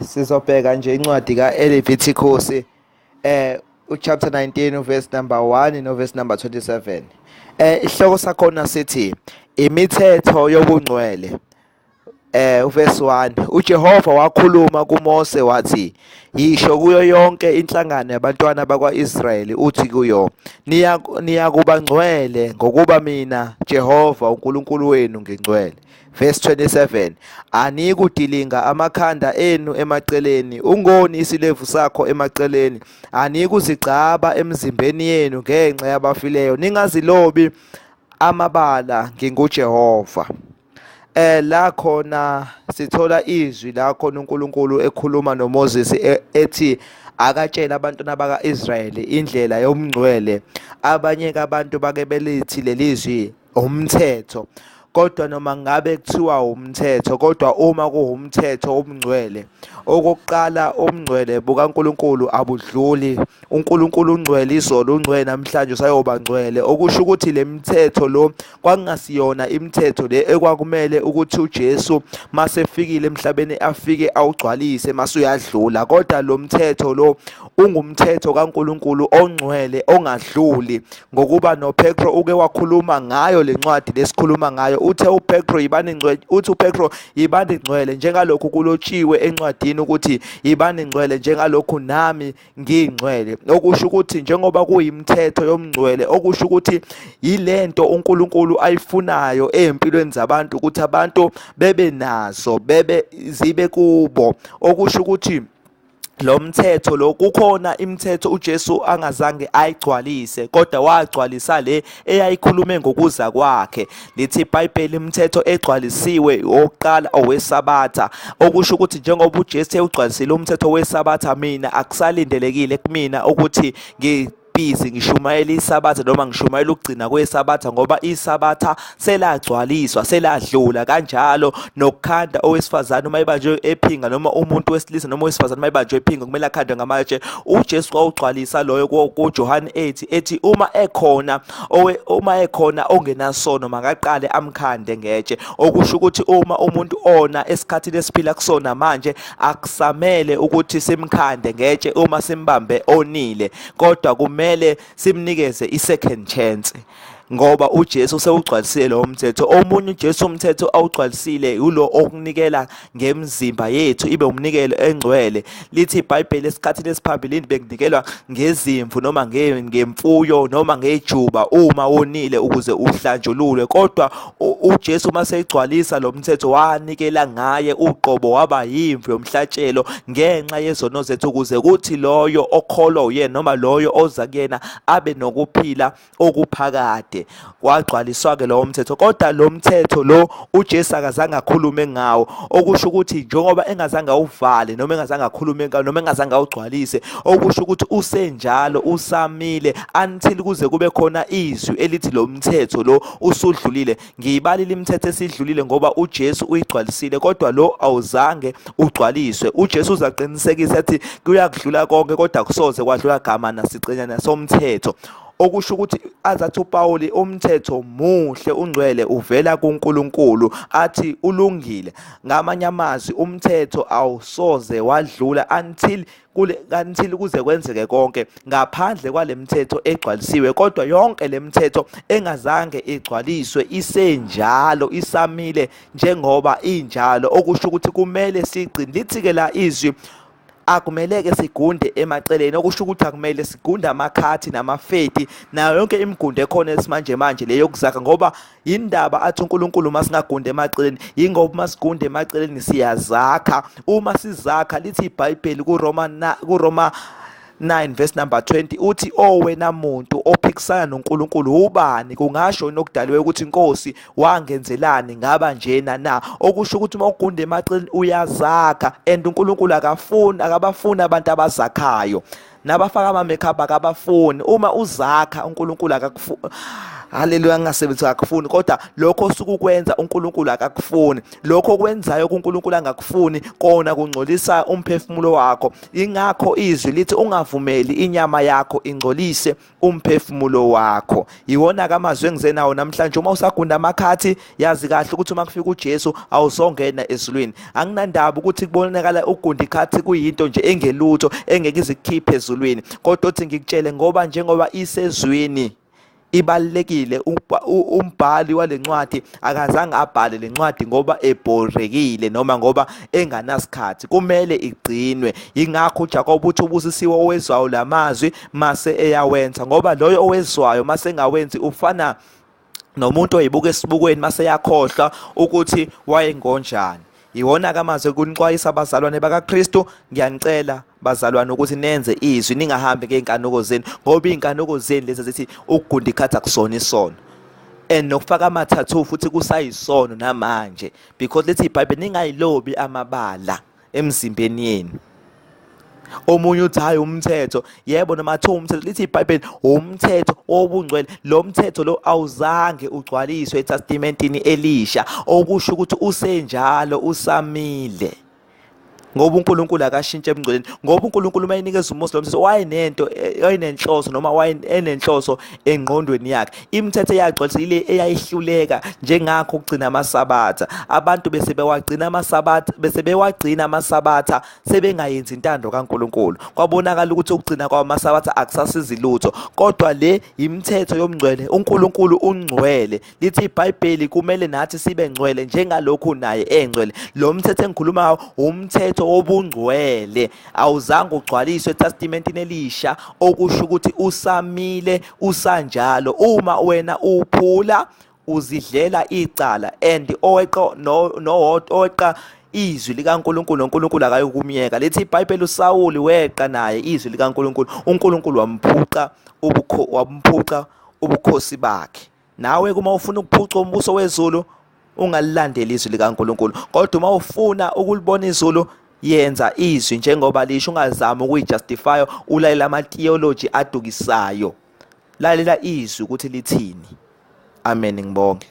Sizobheka nje incwadi kaLeviticus uchapter 19 uverse number 1 noverse number 27. Isihloko sakhona sithi imithetho yobungcwele. Uverse 1, uJehova wakhuluma kuMose wathi, yisho kuyo yonke inhlangano yabantwana bakwa-Israyeli uthi kuyo, niyakuba ngcwele ngokuba mina Jehova uNkulunkulu wenu ngingcwele. Verse 27, anikudilinga amakhanda enu emaceleni, ungoni isilevu sakho emaceleni, anikuzigcaba emzimbeni yenu ngenxa yabafileyo, ningazilobi amabala, nginguJehova. La khona sithola izwi la khona uNkulunkulu ekhuluma noMoses ethi akatshela abantwana baka-Israyeli indlela yomngcwele. Abanye abantu bake belithi lelizwi umthetho, kodwa noma ngabe kuthiwa umthetho, kodwa uma kuwumthetho womngcwele, okokuqala umngcwele bukaNkulunkulu abudluli. uNkulunkulu ungcwele izolo, ungcwele namhlanje, usayoba ngcwele. Okusho ukuthi le mithetho lo kwakungasiyona imithetho le ekwakumele ukuthi uJesu masefikile emhlabeni afike awugcwalise masuyadlula, kodwa lo mthetho lo ungumthetho kaNkulunkulu ongcwele ongadluli. Ngokuba noPetro uke wakhuluma ngayo le ncwadi lesikhuluma ngayo, uthi uPetro yibani ngcwele njengalokhu kulotshiwe encwadini ukuthi yibani ngcwele njengalokhu nami ngingcwele. Okusho ukuthi njengoba kuyimithetho yomngcwele, okusho ukuthi yilento uNkulunkulu ayifunayo empilweni zabantu ukuthi abantu bebe nazo, zibe kubo. Okusho ukuthi lo mthetho lo, kukhona imithetho uJesu angazange ayigcwalise, kodwa wagcwalisa le eyayikhulume ngokuza kwakhe. Lithi iBhayibheli imithetho egcwalisiwe oqala owesabatha. Okusho ukuthi njengoba uJesu ewugcwalisile umthetho wesabatha, mina akusalindelekile kumina ukuthi ngishumayela isabatha noma ngishumayela ukugcina kwesabatha, ngoba isabatha selagcwaliswa, seladlula. Kanjalo nokukhanda owesifazane uma ebanjwe ephinga, noma umuntu wesilisa noma owesifazane uma ebanjwe ephinga kumele akhandwe ngamatshe. uJesu kwawugcwalisa loyo kuJohane 8 ethi uma ekhona ongenasono makaqale amkhande ngetshe. Okusho ukuthi uma umuntu ona esikhathini esiphila kusona manje akusamele ukuthi simkhande ngetshe uma simbambe onile, kodwa kumele simnikeze i-second chance, ngoba uJesu sewugcwalisile lo mthetho. Omunye uJesu umthetho awugcwalisile ulo okunikela ngemzimba yethu ibe umnikelo engcwele. Lithi iBhayibheli esikhathini esiphambilini bekunikelwa ngezimvu noma ngemfuyo noma ngejuba uma wonile ukuze uhlanjululwe, kodwa uJesu maseyigcwalisa lo mthetho wanikela ngaye uqobo, waba yimvu yomhlatshelo ngenxa yezono zethu, ukuze kuthi loyo okholwa uyena noma loyo oza kuyena abe nokuphila okuphakade. Kwagcwaliswa-ke lowo mthetho, kodwa lo mthetho lo uJesu akazange akhulume ngawo. Okusho ukuthi njengoba engazange awuvale noma engazange akhulume ngawo noma engazange awugcwalise, okusho ukuthi usenjalo usamile until kuze kube khona izwi elithi lo mthetho lo usudlulile. Ngiyibalile imithetho esidlulile ngoba uJesu uyigcwalisile, kodwa lo awuzange ugcwaliswe. uJesu uzaqinisekisa ethi kuyakudlula konke, kodwa kusoze kwadlula gama nasicinyana somthetho. Okusho ukuthi azathi uPawuli umthetho muhle ungcwele uvela kuNkulunkulu, athi ulungile. Ngamanye amazwi umthetho awusoze wadlula until kuze kwenzeke konke ngaphandle kwale mithetho egcwalisiwe. Kodwa yonke le mithetho engazange igcwaliswe isenjalo, isamile njengoba injalo. Okusho ukuthi kumele sigcine. Lithi-ke la izwi akumeleke sigunde emaceleni, okusho ukuthi akumele sigunde amakhathi namafeti nayo yonke imigundo ekhona esimanje manje leyo kuzakha, ngoba indaba athi uNkulunkulu masingagunde emaceleni, yingoba masigunde emaceleni siyazakha. Uma sizakha, lithi iBhayibheli kuRoma 9 verse number 20 uthi, wena muntu ophikisana noNkulunkulu ubani? Kungasho nokudaliwe ukuthi Nkosi wangenzelani ngaba njena na. Okusho ukuthi uma ugunde emaceleni uyazakha, and uNkulunkulu akabafuni abantu abazakhayo. nabafaka ama-makeup akabafuni. Uma uzakha uNkulunkulu akakufuni, haleluya, ngingasebenzi akakufuni, kodwa lokho osuke ukwenza uNkulunkulu akakufuni. Lokho okwenzayo kuNkulunkulu angakufuni kona kungcolisa umphefumulo wakho. Ingakho izwi lithi ungavumeli inyama yakho ingcolise umphefumulo wakho. Yiwona-ke amazwi engize nawo namhlanje. Uma usagunda amakhathi, yazi kahle ukuthi uma kufika uJesu awuzongena ezulwini. Anginandaba ukuthi kubonakala ugunda ikhathi kuyinto nje engelutho engeke izikhiphe ezulwini, kodwa uthi ngikutshele njengoba isezwini ibalekile. Umbhali walencwadi akazange abhale lencwadi ngoba ebhorekile noma ngoba enganasikhathi, kumele igcinwe. Ingakho uJakobe uthi ubusisiwe owezwayo lamazwi mase eyawenza, ngoba loyo owezwayo mase engawenzi ufana nomuntu oyibuka esibukweni mase yakhohlwa ukuthi wayengonjani. Iwona-ke amazwi kunixwayisa abazalwane bakaKristu. Ngiyanicela bazalwane ukuthi nenze izwi, ningahambi ngey'nkanuko zenu, ngoba iy'nkanuko zenu lezi zithi ukugunda ikhathi akusona isono, and nokufaka amathathu futhi kusayisono namanje, because lithi iBhayibheli ningayilobi amabala emzimbeni yenu. Omunye uthi hayi umthetho, yebo noma kuthiwa umthetho, lithi iBhayibheli umthetho wobungcwele. Lo mthetho lo awuzange ugcwaliswe eTestamentini Elisha, okusho ukuthi usenjalo usamile, ngoba uNkulunkulu akashintshe ebungcweleni. Ngoba uNkulunkulu uma enikeza uMose lo mthetho wayenenhloso noma wayenenhloso engqondweni yakhe. Imithetho eyagcwaliswa ile eyayihluleka, njengakho ukugcina amasabatha. Abantu besebewagcina amasabatha sebengayenzi intando kaNkulunkulu. Kwabonakala ukuthi ukugcina kwamasabatha akusasizi lutho, kodwa le imithetho yomngcwele. uNkulunkulu ungcwele, lithi iBhayibheli kumele nathi sibe ngcwele njengalokhu naye engcwele. Lo mthetho engikhulumayo umthetho wobungcwele awuzange ugcwaliswe eTestamentini Elisha, okusho ukuthi usamile usanjalo. Uma wena uphula uzidlela icala, and oweqa izwi likaNkulunkulu noNkulunkulu akayokumyeka. Lithi iBhayibheli uSawuli weqa naye izwi likaNkulunkulu, uNkulunkulu wamphuca ubukhosi bakhe. Nawe kuma ufuna ukuphuca umbuso wezulu, ungalilandeli izwi likaNkulunkulu, kodwa uma ufuna ukulibona izulu, yenza izwi njengoba lisho. Ungazama ukuyijustify ulalela ama-theology adukisayo, lalela izwi ukuthi lithini. Amen, ngibonge.